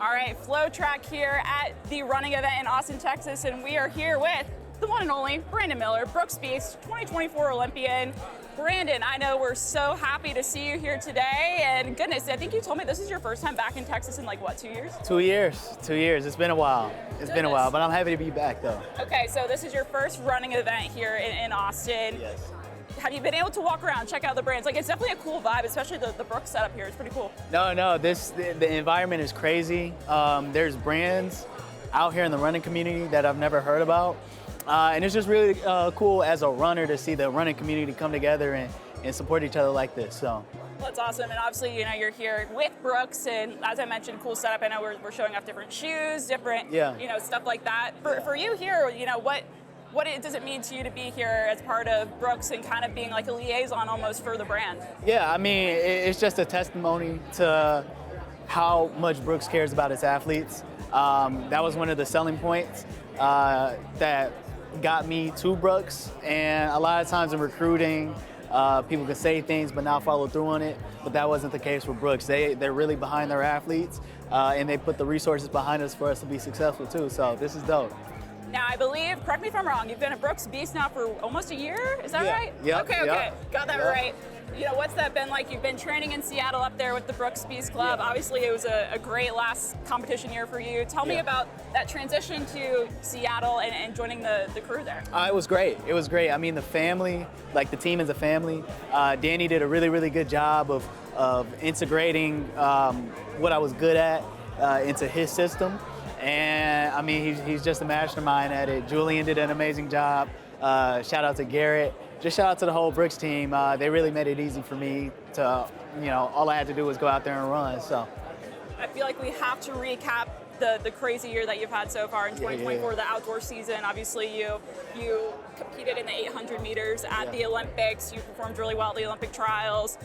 All right, FloTrack here at the running event in Austin, Texas, and we are here with the one and only Brandon Miller, Brooks Beast, 2024 Olympian. Brandon, I know we're so happy to see you here today, and goodness, I think you told me this is your first time back in Texas in like, what, 2 years? 2 years, 2 years. It's been a while. It's been a while, but I'm happy to be back though. Okay, so this is your first running event here in Austin. Yes. Have you been able to walk around, check out the brands? Like, it's definitely a cool vibe, especially the Brooks setup here. It's pretty cool. No, the environment is crazy. There's brands out here in the running community that I've never heard about. And it's just really cool as a runner to see the running community come together and support each other like this. So. Well, that's awesome, and obviously, you know, you're here with Brooks, and as I mentioned, cool setup. I know we're showing off different shoes, different, you know, stuff like that. For you here, you know, what does it mean to you to be here as part of Brooks and kind of being like a liaison almost for the brand? Yeah, I mean, it's just a testimony to how much Brooks cares about its athletes. That was one of the selling points that got me to Brooks, and a lot of times in recruiting, people can say things but not follow through on it, but that wasn't the case with Brooks. They're really behind their athletes, and they put the resources behind us for us to be successful too, so this is dope. Now, I believe, correct me if I'm wrong, you've been a Brooks Beast now for almost a year, is that right? Yep, okay, yep, got that yep. right. You know, what's that been like? You've been training in Seattle up there with the Brooks Beast Club. Obviously, it was a great last competition year for you. Tell me about that transition to Seattle and joining the crew there. It was great. It was great. I mean, the family, like the team is a family. Danny did a really, really good job of integrating what I was good at into his system. And I mean, he's just a mastermind at it. Julian did an amazing job. Shout out to Garrett. Just shout out to the whole Brooks team. They really made it easy for me to, you know, all I had to do was go out there and run. So I feel like we have to recap the crazy year that you've had so far in 2024, the outdoor season. Obviously, you competed in the 800 meters at the Olympics. You performed really well at the Olympic trials.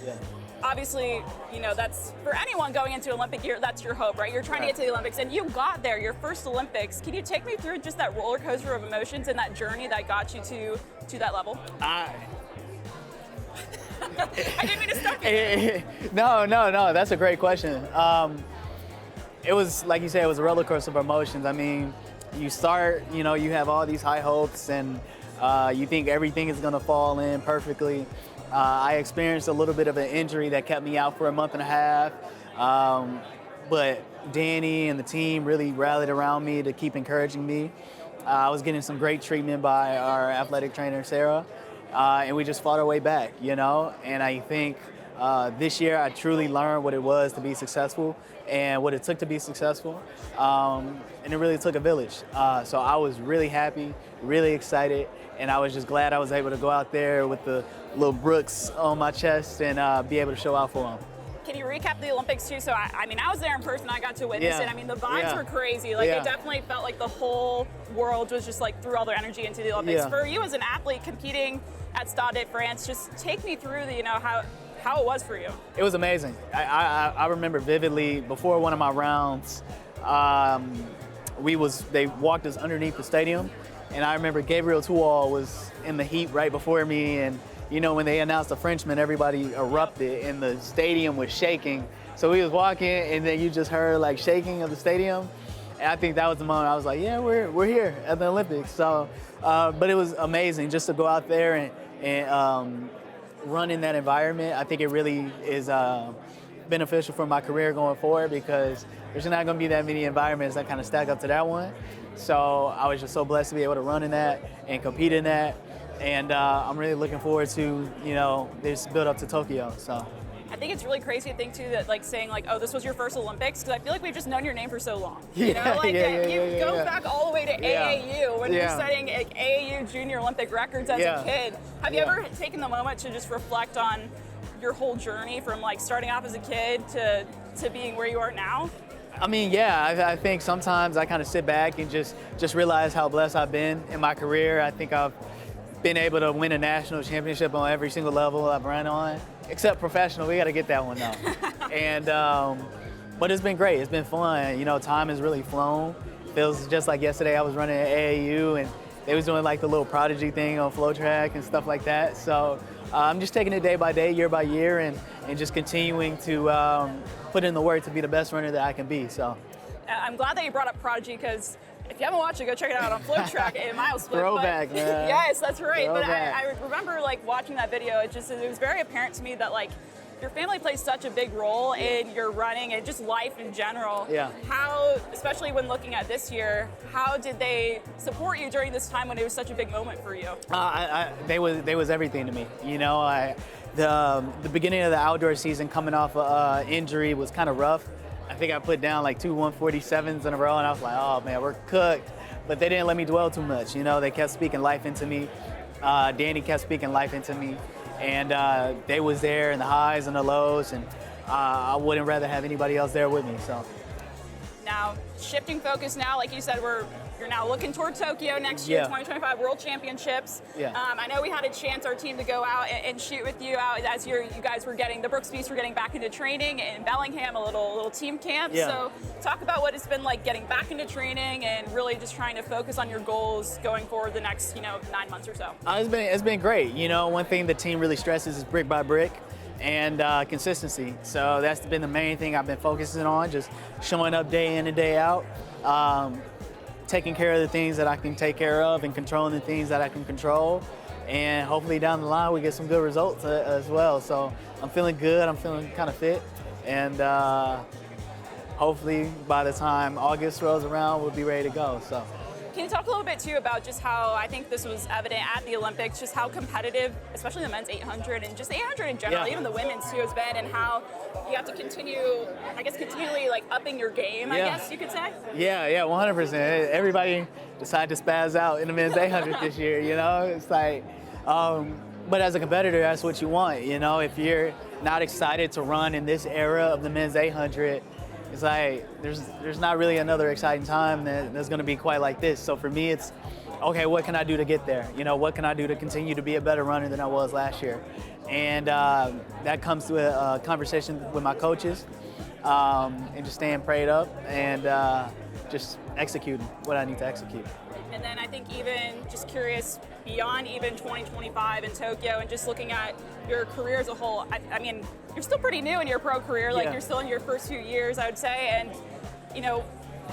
Obviously, you know, that's for anyone going into Olympic year, that's your hope, right? You're trying to get to the Olympics, and you got there, your first Olympics. Can you take me through just that roller coaster of emotions and that journey that got you to that level? I didn't mean to stop you. No, that's a great question. It was, like you said, it was a roller coaster of emotions. I mean, you start, you know, you have all these high hopes, and you think everything is gonna fall in perfectly. I experienced a little bit of an injury that kept me out for a month and a half, but Danny and the team really rallied around me to keep encouraging me. I was getting some great treatment by our athletic trainer, Sarah, and we just fought our way back, you know? And I think this year I truly learned what it was to be successful and what it took to be successful, and it really took a village. So I was really happy, really excited, and I was just glad I was able to go out there with the little Brooks on my chest and be able to show out for them. Can you recap the Olympics too? So I mean, I was there in person. I got to witness it. I mean, the vibes were crazy. Like it definitely felt like the whole world was just like threw all their energy into the Olympics. For you as an athlete competing at Stade de France, just take me through the, you know, how it was for you. It was amazing. I remember vividly before one of my rounds, they walked us underneath the stadium, and I remember Gabriel Tual was in the heat right before me, and you know, when they announced the Frenchman, everybody erupted and the stadium was shaking. So we was walking, and then you just heard like shaking of the stadium. And I think that was the moment I was like, yeah, we're here at the Olympics. So, but it was amazing just to go out there and run in that environment. I think it really is beneficial for my career going forward, because there's not going to be that many environments that kind of stack up to that one. So I was just so blessed to be able to run in that and compete in that. And I'm really looking forward to, you know, this build up to Tokyo. So I think it's really crazy to think too that like saying like, oh, this was your first Olympics, because I feel like we've just known your name for so long. You know, like you go back all the way to AAU when you're setting like, AAU junior Olympic records as a kid. Have you ever taken the moment to just reflect on your whole journey from like starting off as a kid to being where you are now? I mean, I think sometimes I kind of sit back and just realize how blessed I've been in my career. I think I've been able to win a national championship on every single level I've run on, except professional. We got to get that one though. And but it's been great. It's been fun. You know, time has really flown. Feels just like yesterday I was running at AAU, and they was doing like the little prodigy thing on FloTrack and stuff like that. So I'm just taking it day by day, year by year, and just continuing to put in the work to be the best runner that I can be. So. I'm glad that you brought up Prodigy, because if you haven't watched it, go check it out on FloTrack and Mile Split. Throwback, man. Yes, that's right. Throwback. But I remember like watching that video. It was very apparent to me that like your family plays such a big role in your running and just life in general. Yeah. How, especially when looking at this year, how did they support you during this time when it was such a big moment for you? They was everything to me. You know, the beginning of the outdoor season, coming off injury, was kind of rough. I think I put down like 2 147s in a row, and I was like, oh man, we're cooked. But they didn't let me dwell too much. You know, they kept speaking life into me. Danny kept speaking life into me, and they was there in the highs and the lows, and I wouldn't rather have anybody else there with me. So now, shifting focus now, like you said, you're now looking toward Tokyo next year, 2025 World Championships. Yeah. I know we had a chance, our team, to go out and shoot with you out as you guys were getting, the Brooks Beasts were getting back into training in Bellingham, a little team camp. Yeah. So talk about what it's been like getting back into training and really just trying to focus on your goals going forward the next, 9 months or so. It's been great. You know, one thing the team really stresses is brick by brick and consistency. So that's been the main thing I've been focusing on, just showing up day in and day out. Taking care of the things that I can take care of and controlling the things that I can control. And hopefully down the line we get some good results as well. So I'm feeling good, I'm feeling kind of fit. And hopefully by the time August rolls around, we'll be ready to go. So. Can you talk a little bit too about just how, I think this was evident at the Olympics, just how competitive, especially the men's 800 and just 800 in general, even the women's too, has been, and how you have to continually like upping your game, I guess you could say? Yeah, 100%. Everybody decided to spaz out in the men's 800 this year, you know? It's like, but as a competitor, that's what you want, you know? If you're not excited to run in this era of the men's 800, it's like there's not really another exciting time that's going to be quite like this. So for me, it's okay. What can I do to get there? You know, what can I do to continue to be a better runner than I was last year? And that comes to a conversation with my coaches, and just staying prayed up and just executing what I need to execute. And then I think even just curious, beyond even 2025 in Tokyo and just looking at your career as a whole, I mean, you're still pretty new in your pro career, like you're still in your first few years, I would say, and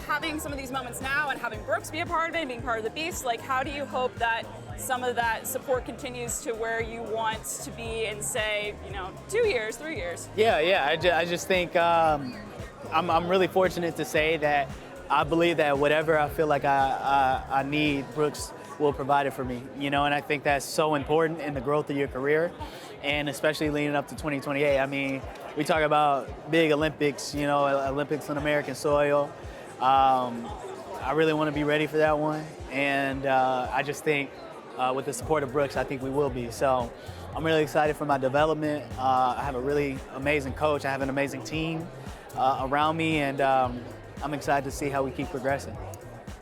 having some of these moments now and having Brooks be a part of it and being part of the Beast, like how do you hope that some of that support continues to where you want to be in, say, 2 years, 3 years? Yeah, I just think I'm really fortunate to say that I believe that whatever I feel like I need, Brooks will provide it for me, and I think that's so important in the growth of your career, and especially leading up to 2028. I mean, we talk about big Olympics, Olympics on American soil. I really want to be ready for that one, and I just think with the support of Brooks, I think we will be. So I'm really excited for my development. I have a really amazing coach. I have an amazing team around me, and I'm excited to see how we keep progressing.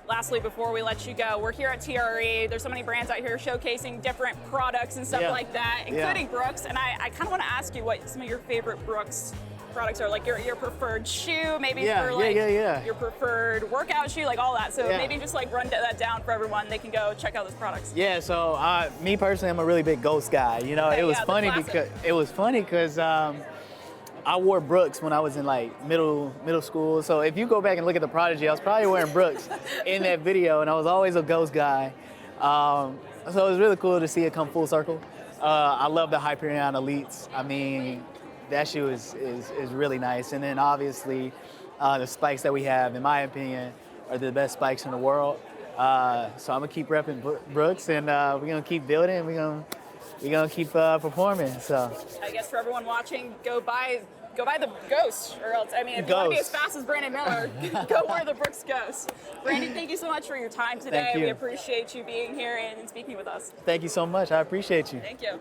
Lastly, before we let you go, we're here at TRE. There's so many brands out here showcasing different products and stuff like that, including Brooks. And I kind of want to ask you what some of your favorite Brooks products are, like your preferred shoe, maybe your preferred workout shoe, like all that. So maybe just like run that down for everyone. They can go check out those products. Yeah. So me personally, I'm a really big Ghost guy. It was funny because I wore Brooks when I was in like middle school. So if you go back and look at the Prodigy, I was probably wearing Brooks in that video, and I was always a Ghost guy. So it was really cool to see it come full circle. I love the Hyperion Elites. I mean, that shoe is really nice. And then obviously the spikes that we have, in my opinion, are the best spikes in the world. So I'm gonna keep repping Brooks, and we're gonna keep building. We're gonna keep performing. So I guess for everyone watching, go buy the Ghost, or else, I mean, if you want to be as fast as Brandon Miller, go wear the Brooks Ghost. Brandon, thank you so much for your time today. We appreciate you being here and speaking with us. Thank you so much. I appreciate you. Thank you.